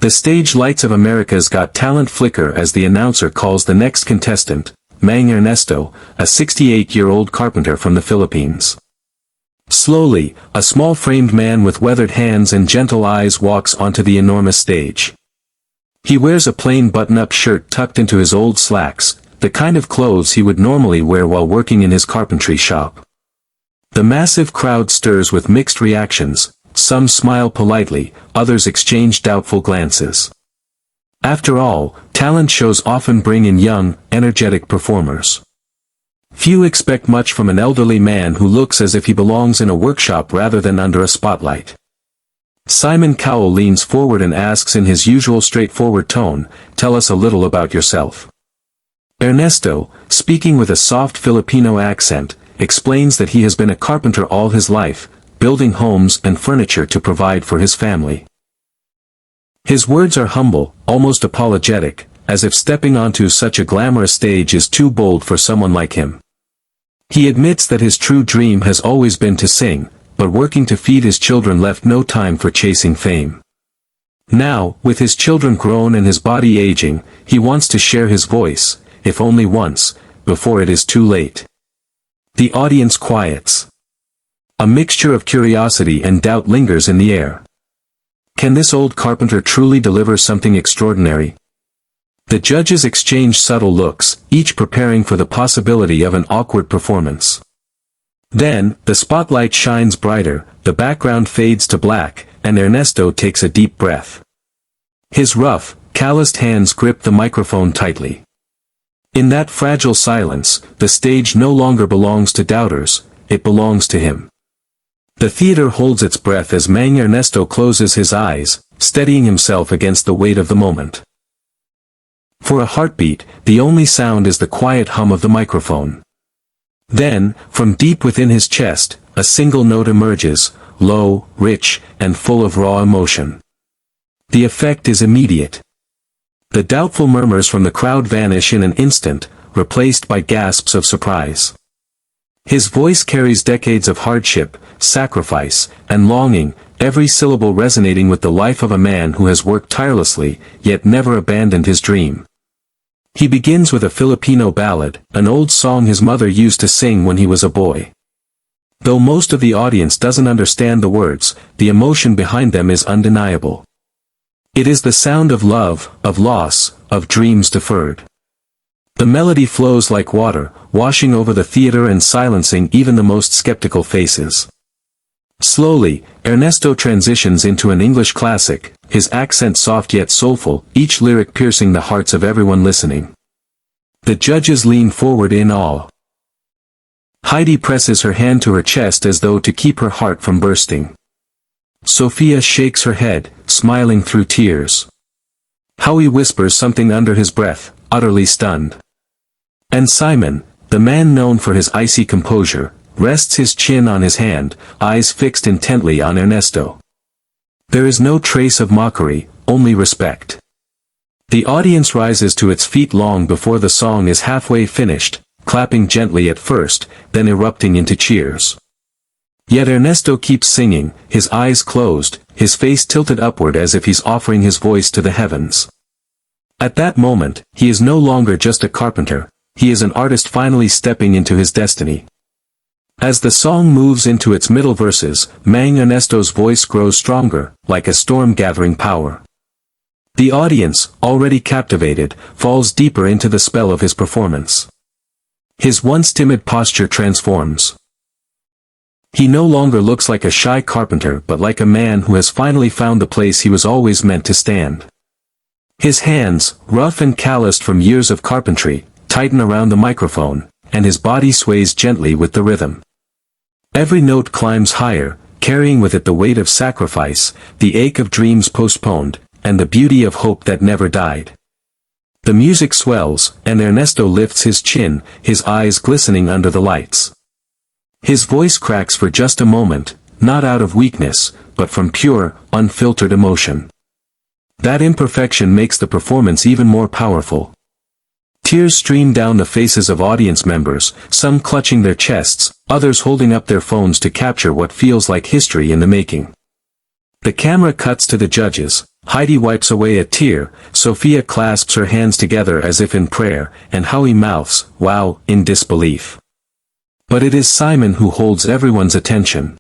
The stage lights of America's Got Talent flicker as the announcer calls the next contestant, Mang Ernesto, a 68-year-old carpenter from the Philippines. Slowly, a small framed man with weathered hands and gentle eyes walks onto the enormous stage. He wears a plain button-up shirt tucked into his old slacks, the kind of clothes he would normally wear while working in his carpentry shop. The massive crowd stirs with mixed reactions, some smile politely, others exchange doubtful glances. After all, talent shows often bring in young, energetic performers. Few expect much from an elderly man who looks as if he belongs in a workshop rather than under a spotlight. Simon Cowell leans forward and asks in his usual straightforward tone, "Tell us a little about yourself." Ernesto, speaking with a soft Filipino accent, explains that he has been a carpenter all his life, building homes and furniture to provide for his family. His words are humble, almost apologetic, as if stepping onto such a glamorous stage is too bold for someone like him. He admits that his true dream has always been to sing, but working to feed his children left no time for chasing fame. Now, with his children grown and his body aging, he wants to share his voice, if only once, before it is too late. The audience quiets. A mixture of curiosity and doubt lingers in the air. Can this old carpenter truly deliver something extraordinary? The judges exchange subtle looks, each preparing for the possibility of an awkward performance. Then, the spotlight shines brighter, the background fades to black, and Ernesto takes a deep breath. His rough, calloused hands grip the microphone tightly. In that fragile silence, the stage no longer belongs to doubters, it belongs to him. The theater holds its breath as Mang Ernesto closes his eyes, steadying himself against the weight of the moment. For a heartbeat, the only sound is the quiet hum of the microphone. Then, from deep within his chest, a single note emerges, low, rich, and full of raw emotion. The effect is immediate. The doubtful murmurs from the crowd vanish in an instant, replaced by gasps of surprise. His voice carries decades of hardship, sacrifice, and longing, every syllable resonating with the life of a man who has worked tirelessly, yet never abandoned his dream. He begins with a Filipino ballad, an old song his mother used to sing when he was a boy. Though most of the audience doesn't understand the words, the emotion behind them is undeniable. It is the sound of love, of loss, of dreams deferred. The melody flows like water, washing over the theater and silencing even the most skeptical faces. Slowly, Ernesto transitions into an English classic, his accent soft yet soulful, each lyric piercing the hearts of everyone listening. The judges lean forward in awe. Heidi presses her hand to her chest as though to keep her heart from bursting. Sophia shakes her head, smiling through tears. Howie whispers something under his breath, utterly stunned. And Simon, the man known for his icy composure, rests his chin on his hand, eyes fixed intently on Ernesto. There is no trace of mockery, only respect. The audience rises to its feet long before the song is halfway finished, clapping gently at first, then erupting into cheers. Yet Ernesto keeps singing, his eyes closed, his face tilted upward as if he's offering his voice to the heavens. At that moment, he is no longer just a carpenter, he is an artist finally stepping into his destiny. As the song moves into its middle verses, Mang Ernesto's voice grows stronger, like a storm gathering power. The audience, already captivated, falls deeper into the spell of his performance. His once timid posture transforms. He no longer looks like a shy carpenter but like a man who has finally found the place he was always meant to stand. His hands, rough and calloused from years of carpentry, tighten around the microphone, and his body sways gently with the rhythm. Every note climbs higher, carrying with it the weight of sacrifice, the ache of dreams postponed, and the beauty of hope that never died. The music swells, and Ernesto lifts his chin, his eyes glistening under the lights. His voice cracks for just a moment, not out of weakness, but from pure, unfiltered emotion. That imperfection makes the performance even more powerful. Tears stream down the faces of audience members, some clutching their chests, others holding up their phones to capture what feels like history in the making. The camera cuts to the judges, Heidi wipes away a tear, Sophia clasps her hands together as if in prayer, and Howie mouths, "Wow," in disbelief. But it is Simon who holds everyone's attention.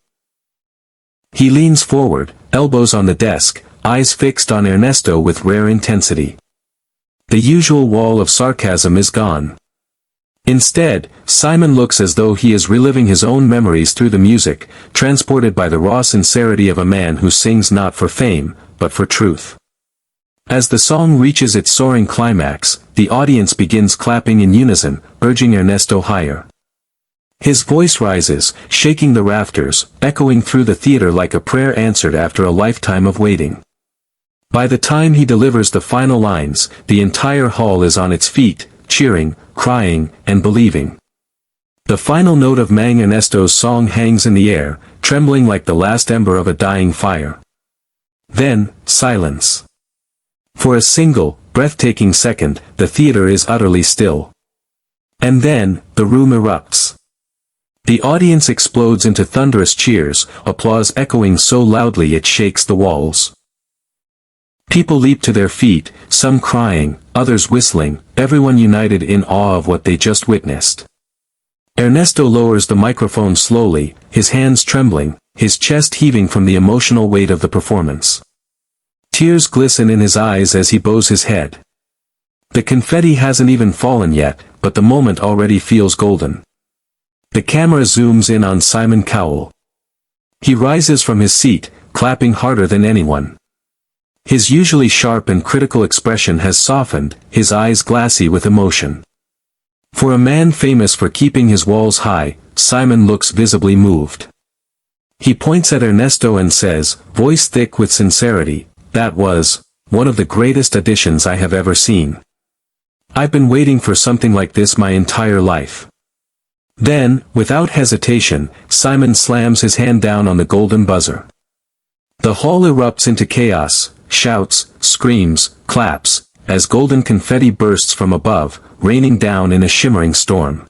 He leans forward, elbows on the desk, eyes fixed on Ernesto with rare intensity. The usual wall of sarcasm is gone. Instead, Simon looks as though he is reliving his own memories through the music, transported by the raw sincerity of a man who sings not for fame, but for truth. As the song reaches its soaring climax, the audience begins clapping in unison, urging Ernesto higher. His voice rises, shaking the rafters, echoing through the theater like a prayer answered after a lifetime of waiting. By the time he delivers the final lines, the entire hall is on its feet, cheering, crying, and believing. The final note of Mang Ernesto's song hangs in the air, trembling like the last ember of a dying fire. Then, silence. For a single, breathtaking second, the theater is utterly still. And then, the room erupts. The audience explodes into thunderous cheers, applause echoing so loudly it shakes the walls. People leap to their feet, some crying, others whistling, everyone united in awe of what they just witnessed. Ernesto lowers the microphone slowly, his hands trembling, his chest heaving from the emotional weight of the performance. Tears glisten in his eyes as he bows his head. The confetti hasn't even fallen yet, but the moment already feels golden. The camera zooms in on Simon Cowell. He rises from his seat, clapping harder than anyone. His usually sharp and critical expression has softened, his eyes glassy with emotion. For a man famous for keeping his walls high, Simon looks visibly moved. He points at Ernesto and says, voice thick with sincerity, "That was one of the greatest auditions I have ever seen. I've been waiting for something like this my entire life." Then, without hesitation, Simon slams his hand down on the golden buzzer. The hall erupts into chaos, shouts, screams, claps, as golden confetti bursts from above, raining down in a shimmering storm.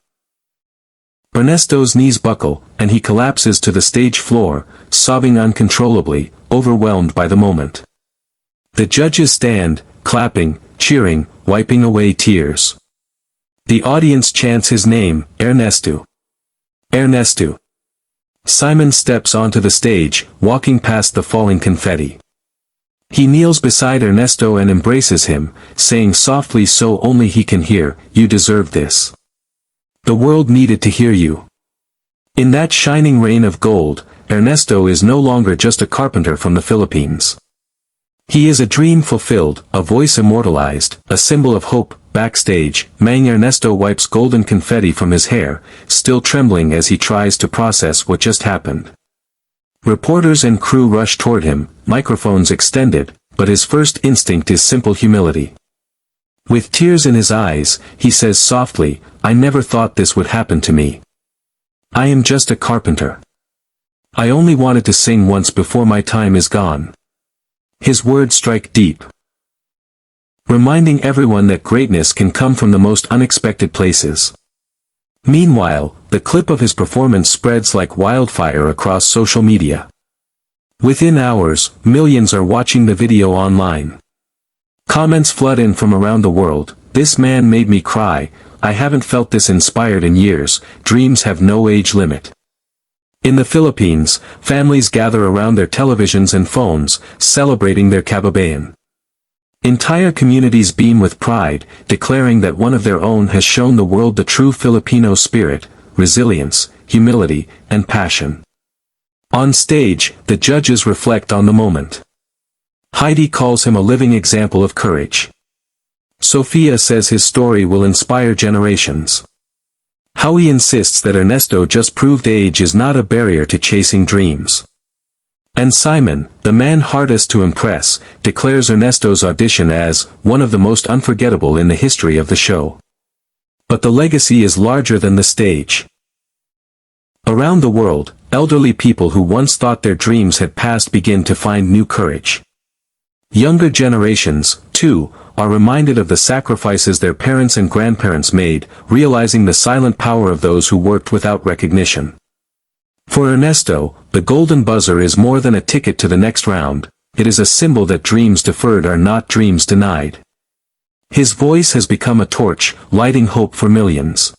Ernesto's knees buckle, and he collapses to the stage floor, sobbing uncontrollably, overwhelmed by the moment. The judges stand, clapping, cheering, wiping away tears. The audience chants his name, Ernesto. Ernesto. Simon steps onto the stage, walking past the falling confetti. He kneels beside Ernesto and embraces him, saying softly so only he can hear, "You deserve this. The world needed to hear you." In that shining rain of gold, Ernesto is no longer just a carpenter from the Philippines. He is a dream fulfilled, a voice immortalized, a symbol of hope. Backstage, Mang Ernesto wipes golden confetti from his hair, still trembling as he tries to process what just happened. Reporters and crew rush toward him, microphones extended, but his first instinct is simple humility. With tears in his eyes, he says softly, "I never thought this would happen to me. I am just a carpenter. I only wanted to sing once before my time is gone." His words strike deep, reminding everyone that greatness can come from the most unexpected places. Meanwhile, the clip of his performance spreads like wildfire across social media. Within hours, millions are watching the video online. Comments flood in from around the world, "This man made me cry, I haven't felt this inspired in years, dreams have no age limit." In the Philippines, families gather around their televisions and phones, celebrating their kababayan. Entire communities beam with pride, declaring that one of their own has shown the world the true Filipino spirit, resilience, humility, and passion. On stage, the judges reflect on the moment. Heidi calls him a living example of courage. Sophia says his story will inspire generations. Howie insists that Ernesto just proved age is not a barrier to chasing dreams. And Simon, the man hardest to impress, declares Ernesto's audition as one of the most unforgettable in the history of the show. But the legacy is larger than the stage. Around the world, elderly people who once thought their dreams had passed begin to find new courage. Younger generations, too, are reminded of the sacrifices their parents and grandparents made, realizing the silent power of those who worked without recognition. For Ernesto, the golden buzzer is more than a ticket to the next round, it is a symbol that dreams deferred are not dreams denied. His voice has become a torch, lighting hope for millions.